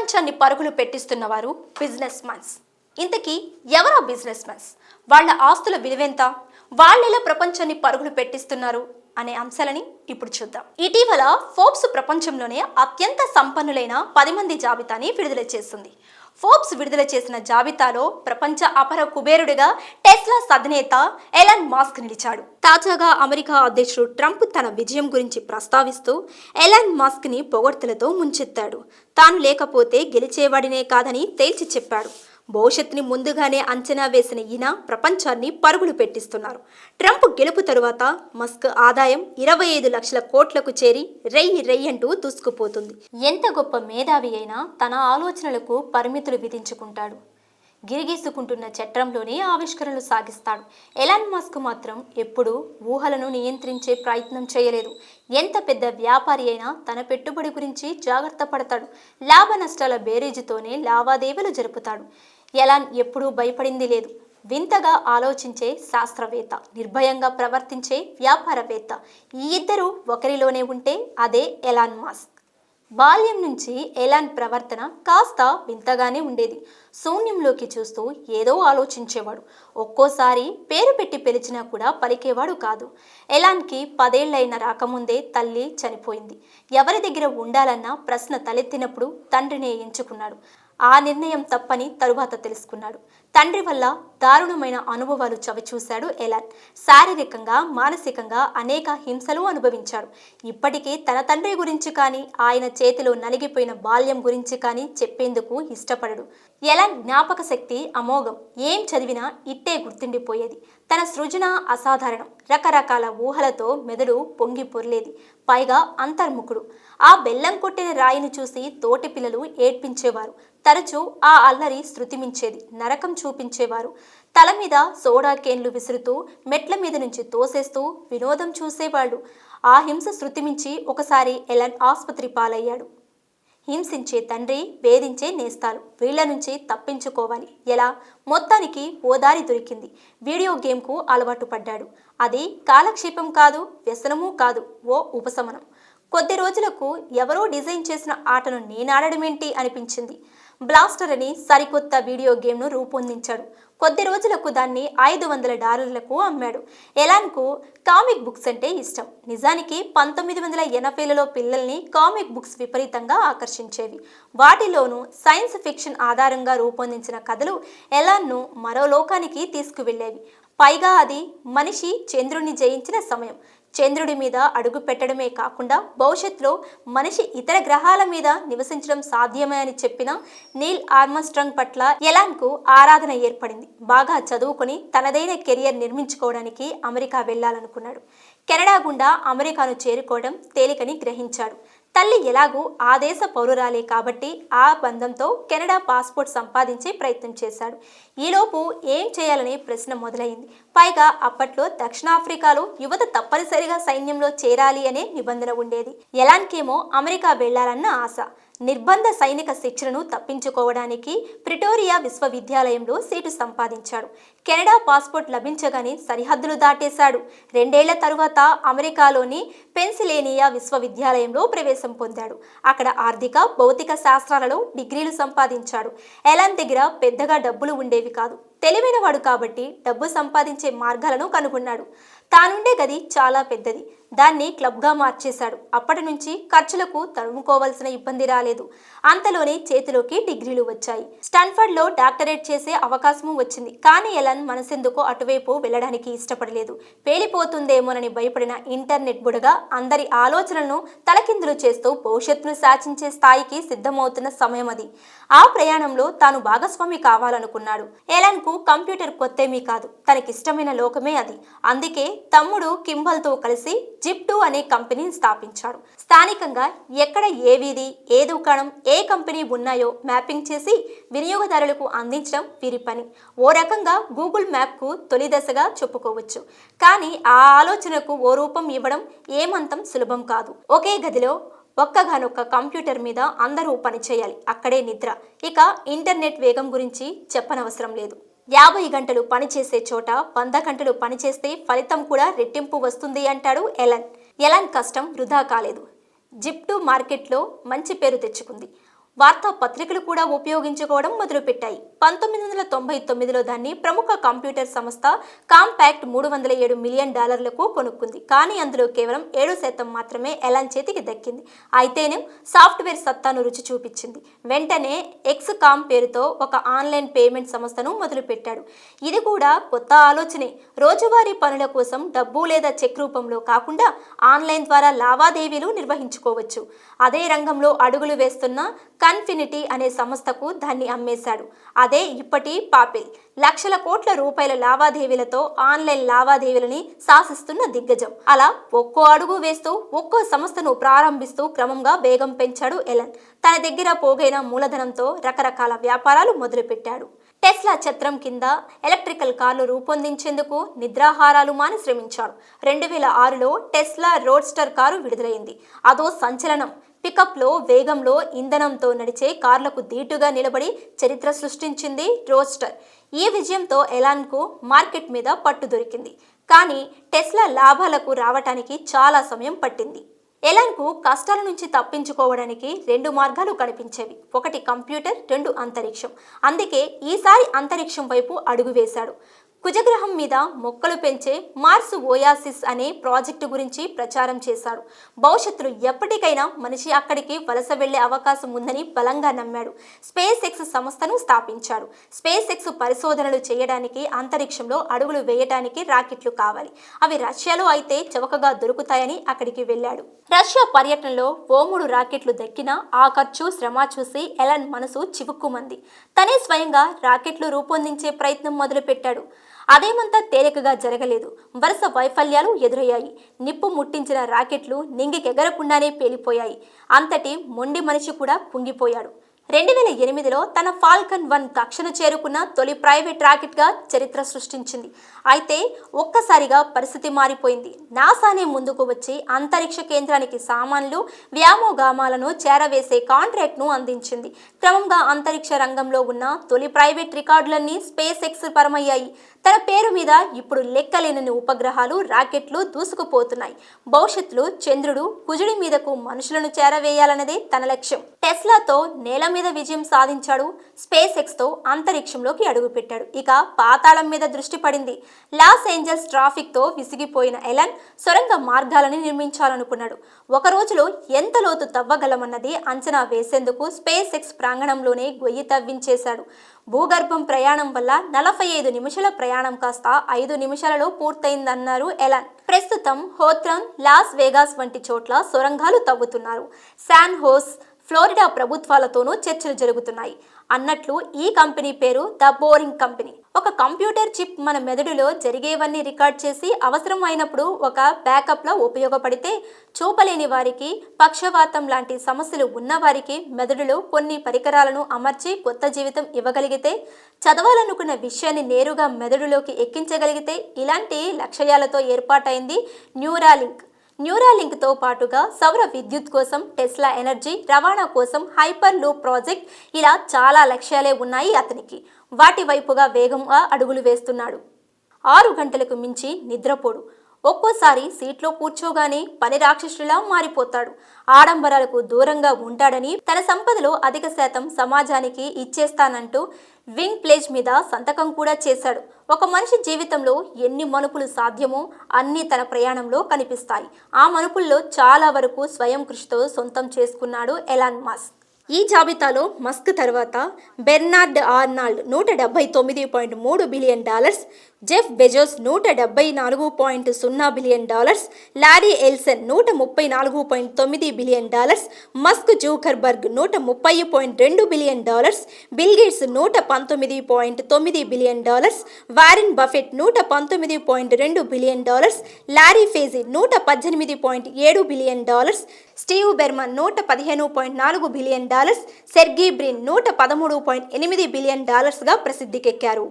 ప్రపంచాన్ని పరుగులు పెట్టిస్తున్న వారు బిజినెస్ మ్యాన్స్. ఇంతకీ ఎవరా బిజినెస్ మ్యాన్స్? వాళ్ళ ఆస్తుల విలువెంత? వాళ్ళెలా ప్రపంచాన్ని పరుగులు పెట్టిస్తున్నారు అనే అంశాలని ఇప్పుడు చూద్దాం. ఇటీవల ఫోర్బ్స్ ప్రపంచంలోనే అత్యంత సంపన్నులైన 10 మంది జాబితాని విడుదల చేసింది. ఫోర్బ్స్ విడుదల చేసిన జాబితాలో ప్రపంచ అపర కుబేరుడిగా టెస్లా అధినేత ఎలాన్ మస్క్ నిలిచాడు. తాజాగా అమెరికా అధ్యక్షుడు ట్రంప్ తన విజయం గురించి ప్రస్తావిస్తూ ఎలాన్ మస్క్ ని పొగడ్తలతో ముంచెత్తాడు. తాను లేకపోతే గెలిచేవాడినే కాదని తేల్చి చెప్పాడు. భవిష్యత్తుని ముందుగానే అంచనా వేసిన ఈయన ప్రపంచాన్ని పరుగులు పెట్టిస్తున్నారు. ట్రంప్ గెలుపు తరువాత మస్క్ ఆదాయం 25 లక్షల కోట్లకు చేరి రెయ్యంటూ దూసుకుపోతుంది. ఎంత గొప్ప మేధావి అయినా తన ఆలోచనలకు పరిమితులు విధించుకుంటాడు. గిరిగీసుకుంటున్న చట్రంలోనే ఆవిష్కరణలు సాగిస్తాడు. ఎలాన్ మస్క్ మాత్రం ఎప్పుడూ ఊహలను నియంత్రించే ప్రయత్నం చేయలేదు. ఎంత పెద్ద వ్యాపారి అయినా తన పెట్టుబడి గురించి జాగ్రత్త పడతాడు. లాభ నష్టాల బేరీజుతోనే లావాదేవీలు జరుపుతాడు. ఎలాన్ ఎప్పుడూ భయపడింది లేదు. వింతగా ఆలోచించే శాస్త్రవేత్త, నిర్భయంగా ప్రవర్తించే వ్యాపారవేత్త, ఈ ఇద్దరు ఒకరిలోనే ఉంటే అదే ఎలాన్ మస్క్. బాల్యం నుంచి ఎలాన్ ప్రవర్తన కాస్త వింతగానే ఉండేది. శూన్యంలోకి చూస్తూ ఏదో ఆలోచించేవాడు. ఒక్కోసారి పేరు పెట్టి పిలిచినా కూడా పలికేవాడు కాదు. ఎలాన్కి 10 ఏళ్లైన రాకముందే తల్లి చనిపోయింది. ఎవరి దగ్గర ఉండాలన్న ప్రశ్న తలెత్తినప్పుడు తండ్రినే ఎంచుకున్నాడు. ఆ నిర్ణయం తప్పని తరువాత తెలుసుకున్నాడు. తండ్రి వల్ల దారుణమైన అనుభవాలు చవిచూశాడు ఎలాన్. శారీరకంగా, మానసికంగా అనేక హింసలు అనుభవించాడు. ఇప్పటికీ తన తండ్రి గురించి కానీ, ఆయన చేతిలో నలిగిపోయిన బాల్యం గురించి కానీ చెప్పేందుకు ఇష్టపడడు. ఎలాన్ జ్ఞాపక శక్తి అమోఘం. ఏం చదివినా ఇట్టే గుర్తుండిపోయేది. తన సృజన అసాధారణం. రకరకాల ఊహలతో మెదడు పొంగి పొర్లేది. పైగా అంతర్ముఖుడు. ఆ బెల్లం కొట్టిన రాయిని చూసి తోటి పిల్లలు ఏడ్పించేవారు. తరచూ ఆ అల్లరి శృతిమించేది. నరకం చూపించేవారు. తల మీద సోడా కేన్లు విసురుతూ మెట్ల మీద నుంచి తోసేస్తూ వినోదం చూసేవాళ్ళు. ఆ హింస శృతిమించి ఒకసారి ఎలాన్ ఆసుపత్రి పాలయ్యాడు. హింసించే తండ్రి, వేధించే నేస్తాలు, వీళ్ల నుంచి తప్పించుకోవాలి ఎలా? మొత్తానికి ఓ దారి దొరికింది. వీడియో గేమ్కు అలవాటు పడ్డాడు. అది కాలక్షేపం కాదు, వ్యసనమూ కాదు, ఓ ఉపశమనం. కొద్ది రోజులకు ఎవరో డిజైన్ చేసిన ఆటను నేనాడడమేంటి అనిపించింది. బ్లాస్టర్ అని సరికొత్త వీడియో గేమ్ను రూపొందించాడు. కొద్ది రోజులకు దాన్ని $500లకు అమ్మాడు. ఎలాన్కు కామిక్ బుక్స్ అంటే ఇష్టం. నిజానికి 1980లలో పిల్లల్ని కామిక్ బుక్స్ విపరీతంగా ఆకర్షించేవి. వాటిలోనూ సైన్స్ ఫిక్షన్ ఆధారంగా రూపొందించిన కథలు ఎలాన్ను మరో లోకానికి తీసుకువెళ్ళేవి. పైగా అది మనిషి చంద్రుడిని జయించిన సమయం. చంద్రుడి మీద అడుగు పెట్టడమే కాకుండా భవిష్యత్తులో మనిషి ఇతర గ్రహాల మీద నివసించడం సాధ్యమే అని చెప్పిన నీల్ ఆర్మ్స్ట్రాంగ్ పట్ల ఎలాన్కు ఆరాధన ఏర్పడింది. బాగా చదువుకొని తనదైన కెరియర్ నిర్మించుకోవడానికి అమెరికా వెళ్లాలనుకున్నాడు. కెనడా గుండా అమెరికాను చేరుకోవడం తేలికని గ్రహించాడు. తల్లి ఎలాగూ ఆ దేశ పౌరురాలే కాబట్టి ఆ బంధంతో కెనడా పాస్పోర్ట్ సంపాదించే ప్రయత్నం చేశాడు. ఈలోపు ఏం చేయాలనే ప్రశ్న మొదలైంది. పైగా అప్పట్లో దక్షిణాఫ్రికాలో యువత తప్పనిసరిగా సైన్యంలో చేరాలి అనే నిబంధన ఉండేది. ఎలాన్కేమో అమెరికా వెళ్లాలన్న ఆశ. నిర్బంధ సైనిక శిక్షణను తప్పించుకోవడానికి ప్రిటోరియా విశ్వవిద్యాలయంలో సీటు సంపాదించాడు. కెనడా పాస్పోర్ట్ లభించగానే సరిహద్దులు దాటేశాడు. 2 ఏళ్ల తరువాత అమెరికాలోని పెన్సిల్వేనియా విశ్వవిద్యాలయంలో ప్రవేశం పొందాడు. అక్కడ ఆర్థిక, భౌతిక శాస్త్రాలలో డిగ్రీలు సంపాదించాడు. ఎలాన్ దగ్గర పెద్దగా డబ్బులు ఉండేవి కాదు. తెలివైనవాడు కాబట్టి డబ్బు సంపాదించే మార్గాలను కనుగొన్నాడు. తానుండే గది చాలా పెద్దది. దాన్ని క్లబ్గా మార్చేశాడు. అప్పటి నుంచి ఖర్చులకు తడుముకోవాల్సిన ఇబ్బంది రాలేదు. అంతలోనే చేతిలోకి డిగ్రీలు వచ్చాయి. స్టాన్ఫర్డ్లో డాక్టరేట్ చేసే అవకాశం వచ్చింది. కానీ ఎలాన్ మనసెందుకో అటువైపు వెళ్ళడానికి ఇష్టపడలేదు. పేలిపోతుందేమోనని భయపడిన ఇంటర్నెట్ బుడగ అందరి ఆలోచనలను తలకిందులు చేస్తూ భవిష్యత్తును శాసించే స్థాయికి సిద్ధమవుతున్న సమయం అది. ఆ ప్రయాణంలో తాను భాగస్వామి కావాలనుకున్నాడు. ఎలాన్కు కంప్యూటర్ కొత్తేమీ కాదు. తనకిష్టమైన లోకమే అది. అందుకే తమ్ముడు కింబల్తో కలిసి జిప్2 అనే కంపెనీని స్థాపించాడు. స్థానికంగా ఎక్కడ ఏ వీధి, ఏ దుకాణం, ఏ కంపెనీ ఉన్నాయో మ్యాపింగ్ చేసి వినియోగదారులకు అందించడం వీరి పని. ఓ రకంగా గూగుల్ మ్యాప్కు తొలి దశగా చెప్పుకోవచ్చు. కానీ ఆ ఆలోచనకు ఓ రూపం ఇవ్వడం ఏమంతం సులభం కాదు. ఒకే గదిలో ఒక్కగానొక్క కంప్యూటర్ మీద అందరూ పనిచేయాలి. అక్కడే నిద్ర. ఇక ఇంటర్నెట్ వేగం గురించి చెప్పనవసరం లేదు. 50 గంటలు పనిచేసే చోట 100 గంటలు పనిచేస్తే ఫలితం కూడా రెట్టింపు వస్తుంది అంటాడు ఎలాన్. ఎలాన్ కష్టం వృధా కాలేదు. జిప్2 మార్కెట్లో మంచి పేరు తెచ్చుకుంది. వార్తాపత్రికలు కూడా ఉపయోగించుకోవడం మొదలుపెట్టాయి. 1999లో దాన్ని ప్రముఖ కంప్యూటర్ సంస్థ కాంపాక్ట్ $307 మిలియన్ కొనుక్కుంది. కానీ అందులో కేవలం 7% మాత్రమే ఎలాన్ చేతికి దక్కింది. అయితేనే సాఫ్ట్వేర్ సత్తాను రుచి చూపించింది. వెంటనే ఎక్స్కామ్ పేరుతో ఒక ఆన్లైన్ పేమెంట్ సంస్థను మొదలుపెట్టాడు. ఇది కూడా కొత్త ఆలోచనే. రోజువారీ పనుల కోసం డబ్బు లేదా చెక్ రూపంలో కాకుండా ఆన్లైన్ ద్వారా లావాదేవీలు నిర్వహించుకోవచ్చు. అదే రంగంలో అడుగులు వేస్తున్న కన్ఫినిటీ అనే సంస్థకు దాన్ని అమ్మేశాడు. అదే ఇప్పటి పాపిల్. లక్షల కోట్ల రూపాయల లావాదేవీలతో ఆన్లైన్ లావాదేవీలని శాసిస్తున్న దిగ్గజం. అలా ఒక్కో అడుగు వేస్తూ ఒక్కో సంస్థను ప్రారంభిస్తూ క్రమంగా వేగం పెంచాడు ఎలన్. తన దగ్గర పోగైన మూలధనంతో రకరకాల వ్యాపారాలు మొదలుపెట్టాడు. టెస్లా ఛత్రం కింద ఎలక్ట్రికల్ కార్లు రూపొందించేందుకు నిద్రాహారాలు మాని శ్రమించాడు. 2006లో టెస్లా రోడ్స్టర్ కారు విడుదలైంది. అదో సంచలనం. పికప్లో వేగంలో ఇంధనంతో నడిచే కార్లకు ధీటుగా నిలబడి చరిత్ర సృష్టించింది రోడ్స్టర్. ఈ విజయంతో ఎలాన్కు మార్కెట్ మీద పట్టు దొరికింది. కానీ టెస్లా లాభాలకు రావటానికి చాలా సమయం పట్టింది. ఎలాన్కు కష్టాల నుంచి తప్పించుకోవడానికి 2 మార్గాలు కనిపించేవి. ఒకటి కంప్యూటర్, 2 అంతరిక్షం. అందుకే ఈసారి అంతరిక్షం వైపు అడుగు వేశాడు. కుజగ్రహం మీద మొక్కలు పెంచే మార్స్ ఓయాసిస్ అనే ప్రాజెక్టు గురించి ప్రచారం చేశాడు. భవిష్యత్తులో ఎప్పటికైనా మనిషి అక్కడికి వలస వెళ్లే అవకాశం ఉందని బలంగా నమ్మాడు. స్పేస్ ఎక్స్ సంస్థను స్థాపించాడు. స్పేస్ ఎక్స్ పరిశోధనలు చేయడానికి అంతరిక్షంలో అడుగులు వేయడానికి రాకెట్లు కావాలి. అవి రష్యాలో అయితే చవకగా దొరుకుతాయని అక్కడికి వెళ్ళాడు. రష్యా పర్యటనలో ఓ 3 రాకెట్లు దక్కినా ఆ ఖర్చు, శ్రమ చూసి ఎలన్ మనసు చివుక్కుమంది. తనే స్వయంగా రాకెట్లు రూపొందించే ప్రయత్నం మొదలుపెట్టాడు. అదేమంతా తేలికగా జరగలేదు. వరుస వైఫల్యాలు ఎదురయ్యాయి. నిప్పు ముట్టించిన రాకెట్లు నింగికెగరకుండానే పేలిపోయాయి. అంతటి మొండి మనిషి కూడా కుంగిపోయాడు. 2008లో తన ఫాల్కన్ 1 కక్షను చేరుకున్న తొలి ప్రైవేట్ రాకెట్గా చరిత్ర సృష్టించింది. అయితే ఒక్కసారిగా పరిస్థితి మారిపోయింది. నాసానే ముందుకు వచ్చి అంతరిక్ష కేంద్రానికి సామాన్లు, వ్యామోగామాలను చేరవేసే కాంట్రాక్ట్ను అందించింది. క్రమంగా అంతరిక్ష రంగంలో ఉన్న తొలి ప్రైవేట్ రికార్డులన్నీ స్పేస్ ఎక్స్ పరమయ్యాయి. తన పేరు మీద ఇప్పుడు లెక్కలేనన్ని ఉపగ్రహాలు, రాకెట్లు దూసుకుపోతున్నాయి. భవిష్యత్తులో చంద్రుడు, కుజుడి మీదకు మనుషులను చేరవేయాలన్నదే తన లక్ష్యం. టెస్లాతో నేల మీద విజయం సాధించాడు. స్పేస్ ఎక్స్ తో అంతరిక్షంలోకి అడుగుపెట్టాడు. ఇక పాతాళం మీద దృష్టి పడింది. లాస్ ఏంజల్స్ ట్రాఫిక్ తో విసిగిపోయిన ఎలన్ సొరంగ మార్గాలని నిర్మించాలనుకున్నాడు. ఒక రోజులో ఎంత లోతు తవ్వగలమన్నది అంచనా వేసేందుకు స్పేస్ ఎక్స్ ప్రాంగణంలోనే గొయ్యి తవ్వించేశాడు. భూగర్భం ప్రయాణం వల్ల 45 నిమిషాల ప్రయాణం కాస్త 5 నిమిషాలలో పూర్తయిందన్నారు ఎలన్. ప్రస్తుతం హోత్రన్, లాస్ వేగాస్ వంటి చోట్ల సొరంగాలు తవ్వుతున్నారు. శాన్ హోస్, ఫ్లోరిడా ప్రభుత్వాలతోనూ చర్చలు జరుగుతున్నాయి. అన్నట్లు ఈ కంపెనీ పేరు ద బోరింగ్ కంపెనీ. ఒక కంప్యూటర్ చిప్ మన మెదడులో జరిగేవన్నీ రికార్డ్ చేసి అవసరం అయినప్పుడు ఒక బ్యాకప్లా ఉపయోగపడితే, చూపలేని వారికి, పక్షవాతం లాంటి సమస్యలు ఉన్నవారికి మెదడులో కొన్ని పరికరాలను అమర్చి కొత్త జీవితం ఇవ్వగలిగితే, చదవాలనుకున్న విషయాన్ని నేరుగా మెదడులోకి ఎక్కించగలిగితే, ఇలాంటి లక్ష్యాలతో ఏర్పాటైంది న్యూరాలింక్. న్యూరాలింక్తో పాటుగా సౌర విద్యుత్ కోసం టెస్లా ఎనర్జీ, రవాణా కోసం హైపర్ లూప్ ప్రాజెక్ట్, ఇలా చాలా లక్ష్యాలే ఉన్నాయి అతనికి. వాటి వైపుగా వేగంగా అడుగులు వేస్తున్నాడు. 6 గంటలకు మించి నిద్రపోడు. ఒక్కోసారి సీట్లో కూర్చోగానే పని రాక్షసులా మారిపోతాడు. ఆడంబరాలకు దూరంగా ఉంటాడని, తన సంపదలో అధిక శాతం సమాజానికి ఇచ్చేస్తానంటూ వింగ్ ప్లేజ్ మీద సంతకం కూడా చేశాడు. ఒక మనిషి జీవితంలో ఎన్ని మలుపులు సాధ్యమో అన్ని తన ప్రయాణంలో కనిపిస్తాయి. ఆ మలుపుల్లో చాలా వరకు స్వయం కృషితో సొంతం చేసుకున్నాడు ఎలాన్ మస్క్. ఈ జాబితాలో మస్క్ తర్వాత Bernard Arnault $179.3 billion, Jeff Bezos $174.0 billion, Larry Ellison $134.9 billion, Musk Zuckerberg $130.2 billion, Bill Gates $119.9 billion, Warren Buffett $119.2 billion, Larry Page $118.7 billion, Steve Ballmer $115.4 billion, Sergey Brin $113.8 billion గా ప్రసిద్ధికెక్కారు.